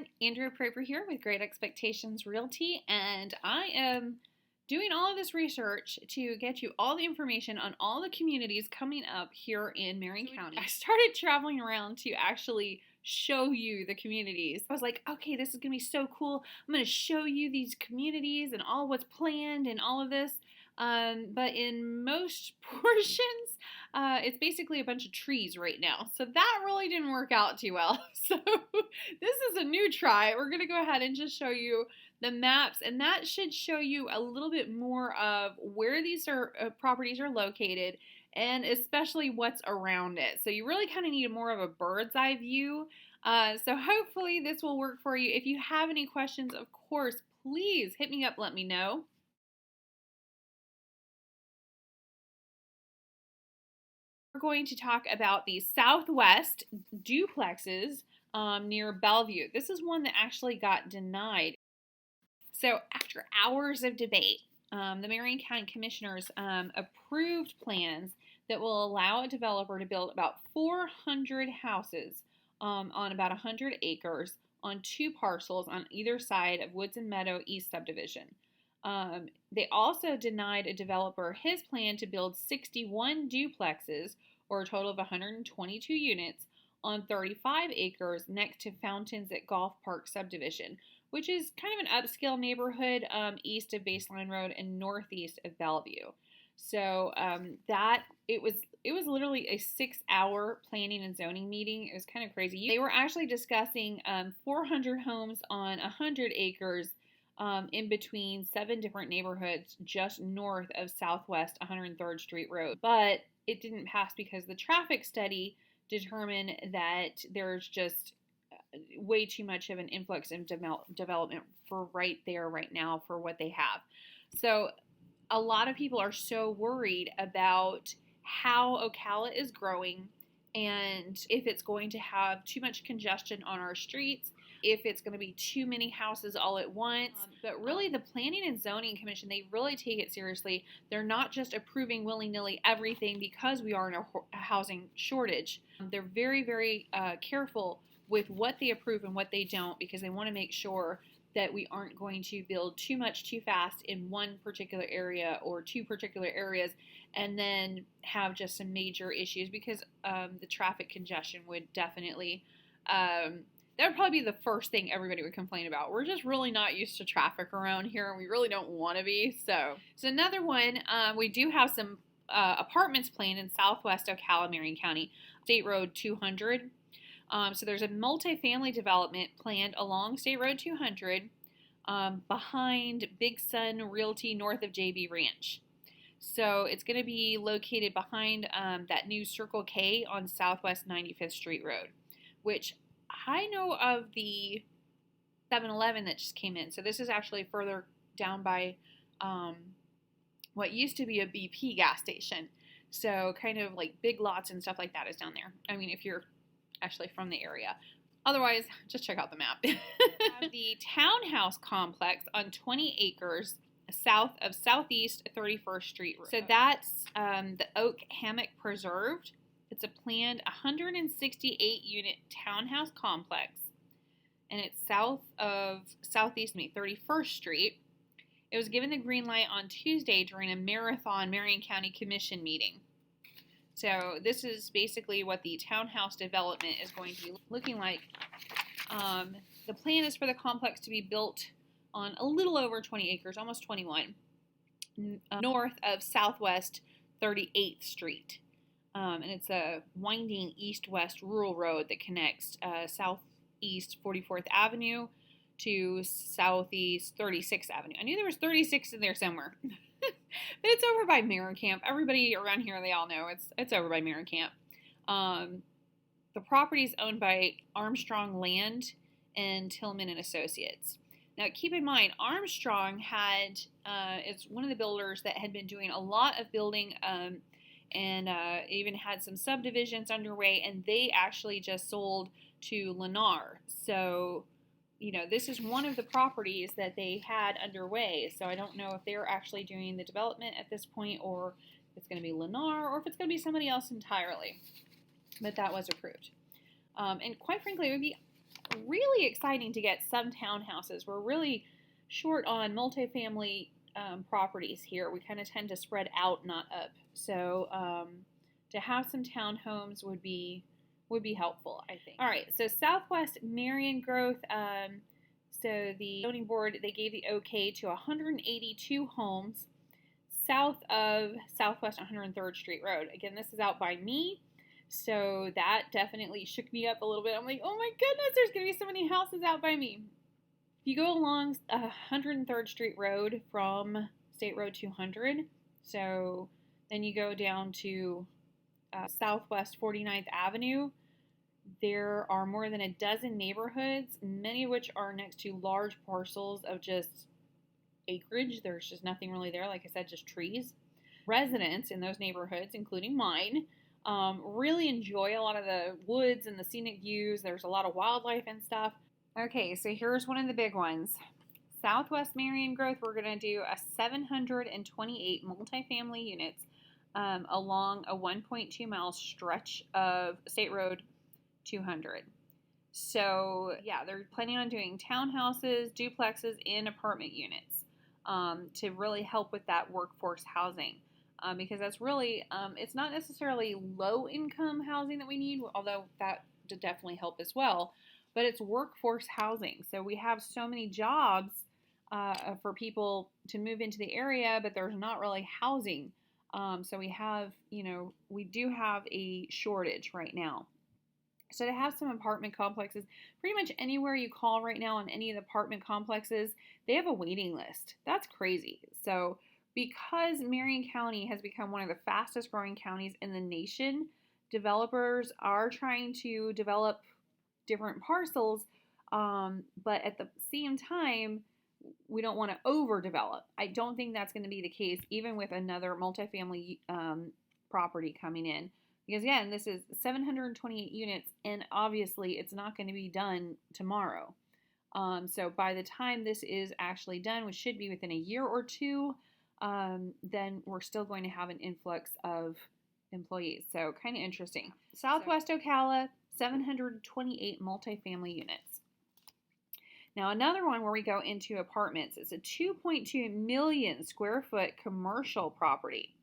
everyone, Andrea here with Great Expectations Realty, and I am doing all of this research to get you all the information on all the communities coming up here in Marion County. I started traveling around to actually show you the communities. I was like, okay, this is going to be so cool. I'm going to show you these communities and all what's planned and all of this. But in most portions, it's basically a bunch of trees right now. So that really didn't work out too well. So this is a new try. We're going to go ahead and just show you the maps, and that should show you a little bit more of where these properties are located, and especially what's around it. So you really kind of need more of a bird's eye view. So hopefully this will work for you. If you have any questions, of course, please hit me up, let me know. We're going to talk about the Southwest duplexes near Bellevue. This is one that actually got denied. So after hours of debate, the Marion County Commissioners approved plans that will allow a developer to build about 400 houses on about 100 acres on 2 parcels on either side of Woods and Meadow East Subdivision. They also denied a developer his plan to build 61 duplexes, or a total of 122 units, on 35 acres next to Fountains at Golf Park Subdivision, which is kind of an upscale neighborhood east of Baseline Road and northeast of Bellevue. So it was literally a 6-hour planning and zoning meeting. It was kind of crazy. They were actually discussing 400 homes on 100 acres in between 7 different neighborhoods just north of Southwest 103rd Street Road. But it didn't pass because the traffic study determined that there's just way too much of an influx in development for right now for what they have. So a lot of people are so worried about how Ocala is growing and if it's going to have too much congestion on our streets, if it's going to be too many houses all at once. But really, the Planning and Zoning Commission, they really take it seriously. They're not just approving willy-nilly everything because we are in a housing shortage. They're very, very careful with what they approve and what they don't, because they want to make sure that we aren't going to build too much too fast in one particular area or 2 particular areas and then have just some major issues, because the traffic congestion would definitely that would probably be the first thing everybody would complain about. We're just really not used to traffic around here, and we really don't want to be. So another one, we do have some apartments planned in Southwest Ocala, Marion County, State Road 200. So there's a multifamily development planned along State Road 200 behind Big Sun Realty north of JB Ranch. So it's going to be located behind that new Circle K on Southwest 95th Street Road, which I know of the 7-Eleven that just came in. So this is actually further down by what used to be a BP gas station. So kind of like Big Lots and stuff like that is down there. I mean, if you're actually from the area. Otherwise, just check out the map. The Townhouse Complex on 20 acres south of Southeast 31st Street. So that's the Oak Hammock Preserved. It's a planned 168-unit townhouse complex, and it's south of Southeast 31st Street. It was given the green light on Tuesday during a marathon Marion County Commission meeting. So this is basically what the townhouse development is going to be looking like. The plan is for the complex to be built on a little over 20 acres, almost 21, north of Southwest 38th Street. And it's a winding east-west rural road that connects southeast 44th Avenue to southeast 36th Avenue. I knew there was 36 in there somewhere. But it's over by Marion Camp. Everybody around here, they all know it's over by Marion Camp. The property is owned by Armstrong Land and Tillman and Associates. Now, keep in mind, Armstrong is one of the builders that had been doing a lot of building and even had some subdivisions underway, and they actually just sold to Lennar. So, you know, this is one of the properties that they had underway. So I don't know if they're actually doing the development at this point, or if it's going to be Lennar, or if it's going to be somebody else entirely. But that was approved. And quite frankly, it would be really exciting to get some townhouses. We're really short on multifamily properties here. We kind of tend to spread out, not up. So to have some townhomes would be helpful, I think. All right, so Southwest Marion growth. So the zoning board, they gave the okay to 182 homes south of Southwest 103rd Street Road. Again, this is out by me. So that definitely shook me up a little bit. I'm like, oh my goodness, there's going to be so many houses out by me. If you go along 103rd Street Road from State Road 200, so then you go down to Southwest 49th Avenue, there are more than a dozen neighborhoods, many of which are next to large parcels of just acreage. There's just nothing really there. Like I said, just trees. Residents in those neighborhoods, including mine, really enjoy a lot of the woods and the scenic views. There's a lot of wildlife and stuff. Okay, so here's one of the big ones. Southwest Marion growth, we're going to do a 728 multifamily units along a 1.2 mile stretch of State Road 200. So yeah, they're planning on doing townhouses, duplexes, and apartment units to really help with that workforce housing. Because that's really, it's not necessarily low income housing that we need, although that would definitely help as well, but it's workforce housing. So we have so many jobs for people to move into the area, but there's not really housing. So we have, we do have a shortage right now. So to have some apartment complexes, pretty much anywhere you call right now on any of the apartment complexes, they have a waiting list. That's crazy. So because Marion County has become one of the fastest growing counties in the nation, developers are trying to develop different parcels, but at the same time, we don't want to overdevelop. I don't think that's going to be the case, even with another multifamily property coming in. Because again, this is 728 units, and obviously it's not going to be done tomorrow. So by the time this is actually done, which should be within a year or two, then we're still going to have an influx of employees. So kind of interesting. Southwest Ocala, 728 multifamily units. Now another one where we go into apartments. It's a 2.2 million square foot commercial property.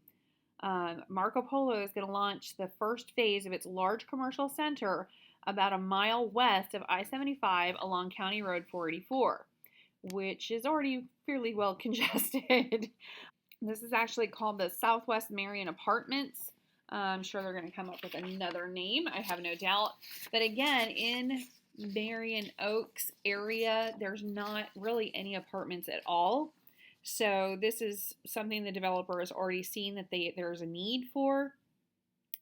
Marco Polo is going to launch the first phase of its large commercial center about a mile west of I-75 along County Road 484, which is already fairly well congested. This is actually called the Southwest Marion Apartments. I'm sure they're going to come up with another name, I have no doubt. But again, in Marion Oaks area, there's not really any apartments at all. So this is something the developer has already seen that there's a need for,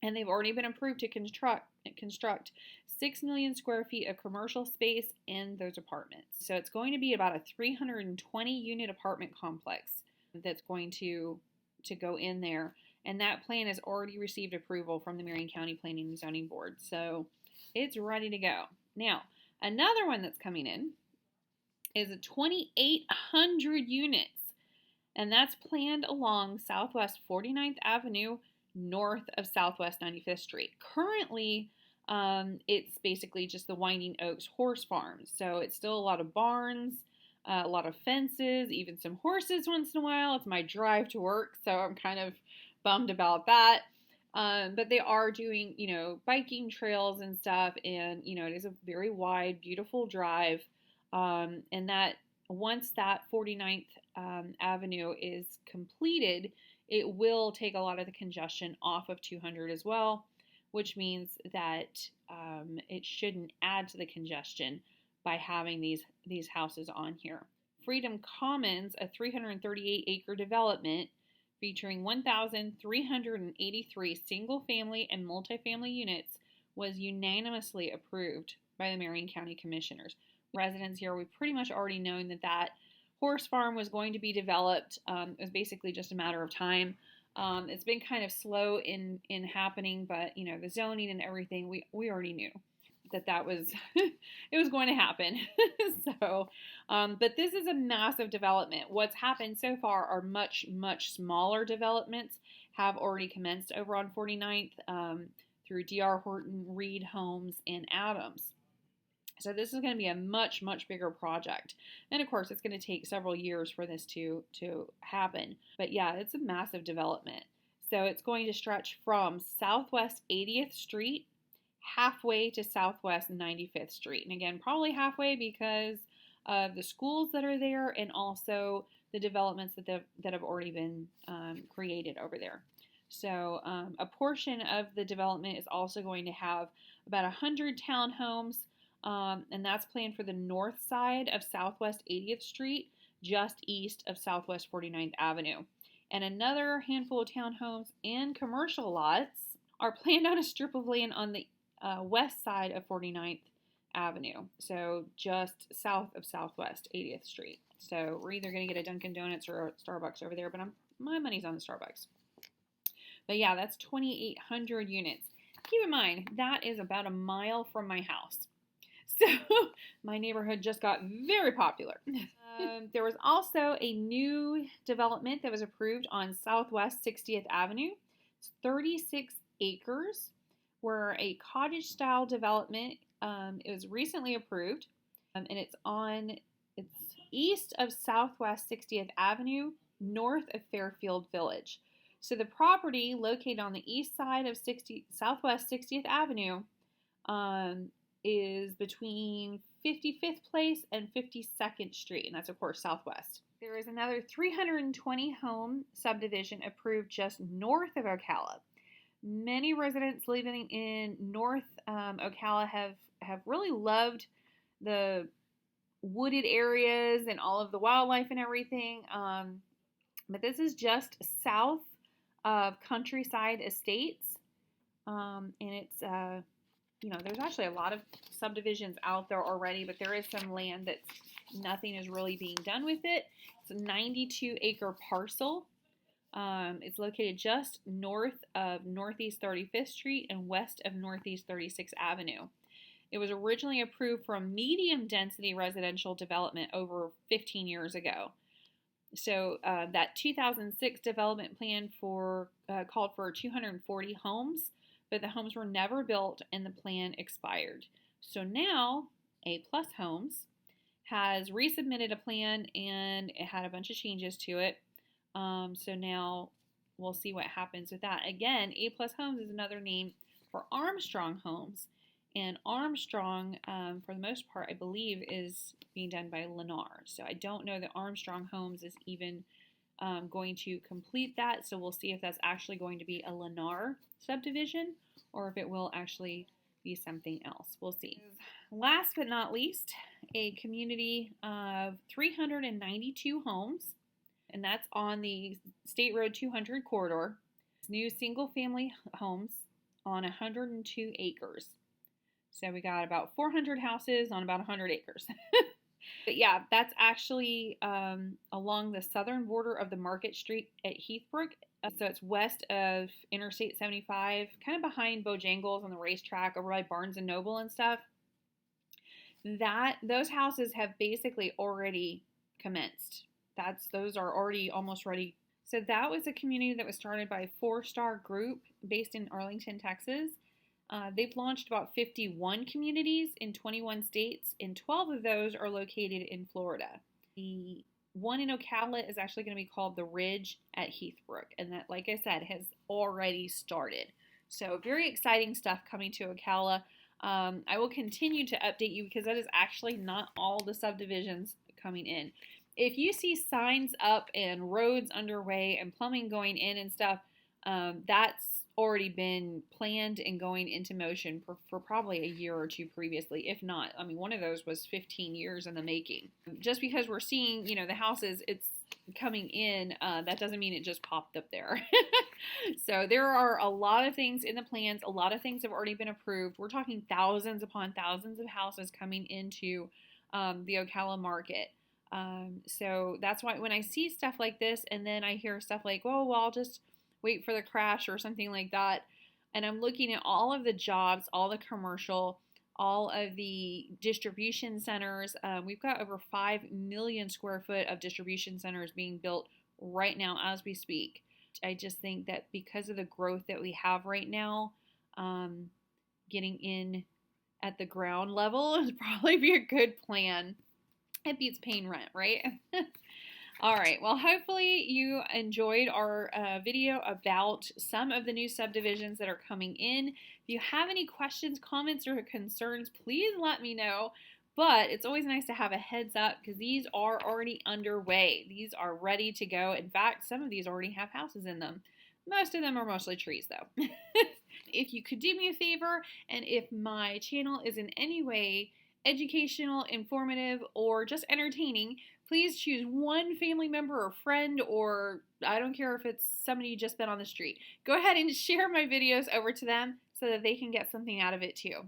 and they've already been approved to construct 6 million square feet of commercial space in those apartments. So it's going to be about a 320 unit apartment complex that's going to go in there, and that plan has already received approval from the Marion County Planning and Zoning Board. So it's ready to go. Now, another one that's coming in is a 2,800 units. And that's planned along Southwest 49th Avenue, north of Southwest 95th Street. Currently, it's basically just the Winding Oaks Horse Farm. So it's still a lot of barns, a lot of fences, even some horses once in a while. It's my drive to work, so I'm kind of bummed about that. But they are doing, biking trails and stuff. And, it is a very wide, beautiful drive. And that once that 49th Avenue is completed, it will take a lot of the congestion off of 200 as well, which means that it shouldn't add to the congestion by having these houses on here. Freedom Commons, a 338-acre development featuring 1,383 single-family and multifamily units, was unanimously approved by the Marion County Commissioners. Residents here, we've pretty much already known that horse farm was going to be developed. It was basically just a matter of time. It's been kind of slow in happening, but the zoning and everything, we already knew that was it was going to happen. So, but this is a massive development. What's happened so far are much smaller developments have already commenced over on 49th through D.R. Horton, Reed Homes, and Adams. So this is going to be a much, much bigger project. And of course, it's going to take several years for this to happen. But yeah, it's a massive development. So it's going to stretch from Southwest 80th Street halfway to Southwest 95th Street. And again, probably halfway because of the schools that are there and also the developments that have already been created over there. So a portion of the development is also going to have about 100 townhomes, and that's planned for the north side of Southwest 80th Street, just east of Southwest 49th Avenue. And another handful of townhomes and commercial lots are planned on a strip of land on the west side of 49th Avenue, so just south of Southwest 80th Street. So we're either going to get a Dunkin' Donuts or a Starbucks over there, but my money's on the Starbucks. But yeah, that's 2,800 units. Keep in mind, that is about a mile from my house. So my neighborhood just got very popular. There was also a new development that was approved on Southwest 60th Avenue. It's 36 acres, where a cottage style development it was recently approved, and it's east of Southwest 60th Avenue, north of Fairfield Village. So the property located on the east side of Southwest 60th Avenue is between 55th Place and 52nd Street, and that's of course Southwest. There is another 320 home subdivision approved just north of Ocala. Many residents living in North Ocala have really loved the wooded areas and all of the wildlife and everything. But this is just south of Countryside Estates, and it's there's actually a lot of subdivisions out there already, but there is some land that nothing is really being done with it. It's a 92-acre parcel. It's located just north of Northeast 35th Street and west of Northeast 36th Avenue. It was originally approved for a medium density residential development over 15 years ago. So that 2006 development plan called for 240 homes, but the homes were never built and the plan expired. So now A Plus Homes has resubmitted a plan and it had a bunch of changes to it. So now we'll see what happens with that. Again, A Plus Homes is another name for Armstrong Homes. And Armstrong, for the most part, I believe, is being done by Lennar. So I don't know that Armstrong Homes is even going to complete that. So we'll see if that's actually going to be a Lennar subdivision or if it will actually be something else. We'll see. Last but not least, a community of 392 homes, and that's on the State Road 200 corridor. It's new single-family homes on 102 acres. So we got about 400 houses on about 100 acres. But yeah, that's actually along the southern border of the Market Street at Heathbrook. So it's west of Interstate 75, kind of behind Bojangles on the racetrack over by Barnes & Noble and stuff. Those houses have basically already commenced. Those are already almost ready. So that was a community that was started by a 4-star group based in Arlington, Texas. They've launched about 51 communities in 21 states, and 12 of those are located in Florida. The one in Ocala is actually going to be called The Ridge at Heathbrook, and that, like I said, has already started. So very exciting stuff coming to Ocala. I will continue to update you because that is actually not all the subdivisions coming in. If you see signs up and roads underway and plumbing going in and stuff, that's already been planned and going into motion for probably a year or two previously, if not. I mean, one of those was 15 years in the making. Just because we're seeing, the houses, it's coming in, that doesn't mean it just popped up there. So there are a lot of things in the plans. A lot of things have already been approved. We're talking thousands upon thousands of houses coming into the Ocala market. So that's why when I see stuff like this and then I hear stuff like, well, I'll just wait for the crash or something like that, and I'm looking at all of the jobs, all the commercial, all of the distribution centers. We've got over 5 million square foot of distribution centers being built right now as we speak. I just think that because of the growth that we have right now, getting in at the ground level would probably be a good plan. It beats paying rent, right? All right, well, hopefully you enjoyed our video about some of the new subdivisions that are coming in. If you have any questions, comments, or concerns, please let me know. But it's always nice to have a heads up because these are already underway. These are ready to go. In fact, some of these already have houses in them. Most of them are mostly trees, though. If you could do me a favor, and if my channel is in any way educational, informative, or just entertaining, please choose one family member or friend, or I don't care if it's somebody you just met on the street. Go ahead and share my videos over to them so that they can get something out of it too.